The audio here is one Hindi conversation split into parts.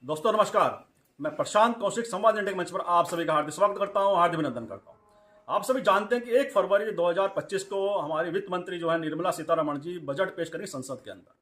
दोस्तों नमस्कार। मैं प्रशांत कौशिक संवाद इंडिया के मंच पर आप सभी का हार्दिक स्वागत करता हूं, हार्दिक अभिनंदन करता हूं। आप सभी जानते हैं कि 1 फरवरी 2025 को हमारी वित्त मंत्री जो है निर्मला सीतारमण जी बजट पेश करेंगी संसद के अंदर।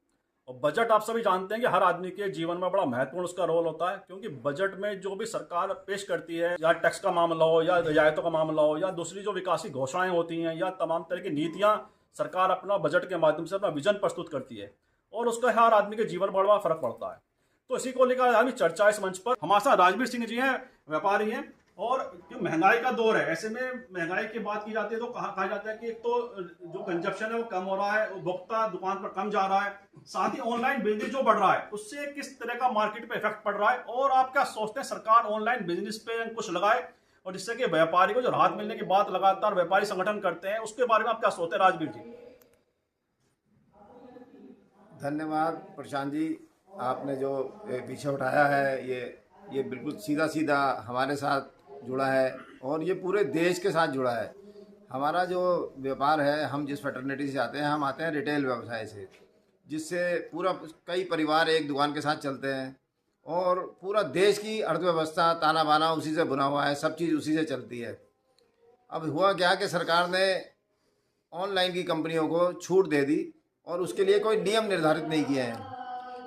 और बजट आप सभी जानते हैं कि हर आदमी के जीवन में बड़ा महत्वपूर्ण उसका रोल होता है, क्योंकि बजट में जो भी सरकार पेश करती है, या टैक्स का मामला हो या रियायतों का मामला हो या दूसरी जो विकासी घोषणाएं होती हैं या तमाम तरह की नीतियां सरकार अपना बजट के माध्यम से अपना विजन प्रस्तुत करती है और उसका हर आदमी के जीवन पर बड़ा फर्क पड़ता है। तो इसी को लेकर हमारी चर्चा इस मंच पर हमारे साथ राजवीर सिंह जी हैं, व्यापारी हैं। और जो महंगाई का दौर है, ऐसे में महंगाई की बात की जाती है तो कहा जाता है कि एक तो जो कंजप्शन है वो कम हो रहा है, उपभोक्ता दुकान पर कम जा रहा है, साथ ही ऑनलाइन बिजनेस जो बढ़ रहा है उससे किस तरह का मार्केट पे इफेक्ट पड़ रहा है, और आप क्या सोचते हैं सरकार ऑनलाइन बिजनेस पे अंकुश लगाए और जिससे कि व्यापारी को जो राहत मिलने की बात लगातार व्यापारी संगठन करते हैं, उसके बारे में आप क्या सोचते हैं राजवीर जी? धन्यवाद प्रशांत जी, आपने जो विषय उठाया है ये बिल्कुल सीधा सीधा हमारे साथ जुड़ा है और ये पूरे देश के साथ जुड़ा है। हमारा जो व्यापार है, हम जिस फैटर्निटी से आते हैं, हम आते हैं रिटेल व्यवसाय से, जिससे पूरा कई परिवार एक दुकान के साथ चलते हैं और पूरा देश की अर्थव्यवस्था ताना बाना उसी से बुना हुआ है, सब चीज़ उसी से चलती है। अब हुआ क्या कि सरकार ने ऑनलाइन की कंपनियों को छूट दे दी और उसके लिए कोई नियम निर्धारित नहीं किए हैं।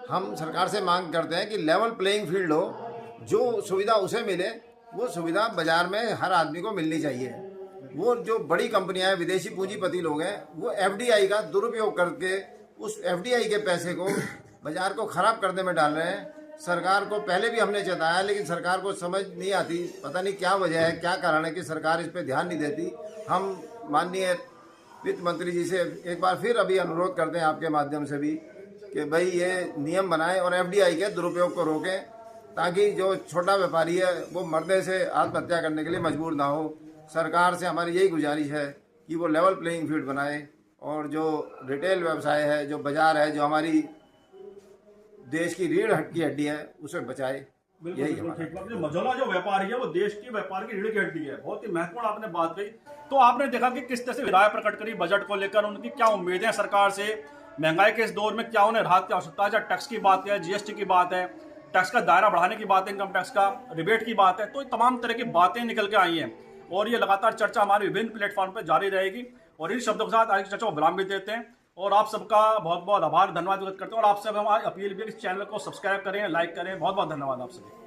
हम सरकार से मांग करते हैं कि लेवल प्लेइंग फील्ड हो, जो सुविधा उसे मिले वो सुविधा बाजार में हर आदमी को मिलनी चाहिए। वो जो बड़ी कंपनियां हैं, विदेशी पूंजीपति लोग हैं, वो एफडीआई का दुरुपयोग करके उस एफडीआई के पैसे को बाजार को खराब करने में डाल रहे हैं। सरकार को पहले भी हमने चेताया, लेकिन सरकार को समझ नहीं आती, पता नहीं क्या वजह है, क्या कारण है कि सरकार इस पर ध्यान नहीं देती। हम माननीय वित्त मंत्री जी से एक बार फिर अभी अनुरोध करते हैं आपके माध्यम से भी कि भाई ये नियम बनाएं और एफडीआई के दुरुपयोग को रोकें, ताकि जो छोटा व्यापारी है वो मरने से आत्महत्या करने के लिए मजबूर ना हो। सरकार से हमारी यही गुजारिश है कि वो लेवल प्लेइंग फील्ड बनाए और जो रिटेल व्यवसाय है, जो बाजार है, जो हमारी देश की रीढ़ की हड्डी है, उसे बचाए। यही जो मझौला जो व्यापारी है वो देश की व्यापार की रीढ़ की हड्डी है। बहुत ही महत्वपूर्ण आपने बात कही। तो आपने देखा कि किस तरह से राय प्रकट करी बजट को लेकर, उनकी क्या उम्मीदें हैं सरकार से, महंगाई के इस दौर में क्या उन्हें राहत की आवश्यकता है, चाहे टैक्स की बात है, जीएसटी की बात है, टैक्स का दायरा बढ़ाने की बात है, इनकम टैक्स का रिबेट की बात है। तो तमाम तरह की बातें निकल के आई हैं और ये लगातार चर्चा हमारे विभिन्न प्लेटफॉर्म पर जारी रहेगी। और इन शब्दों के साथ आज की चर्चा को विराम भी देते हैं और आप सबका बहुत बहुत आभार, धन्यवाद व्यक्त करते हैं। और आपसे हम अपील भी इस चैनल को सब्सक्राइब करें, लाइक करें। बहुत बहुत धन्यवाद आप सभी।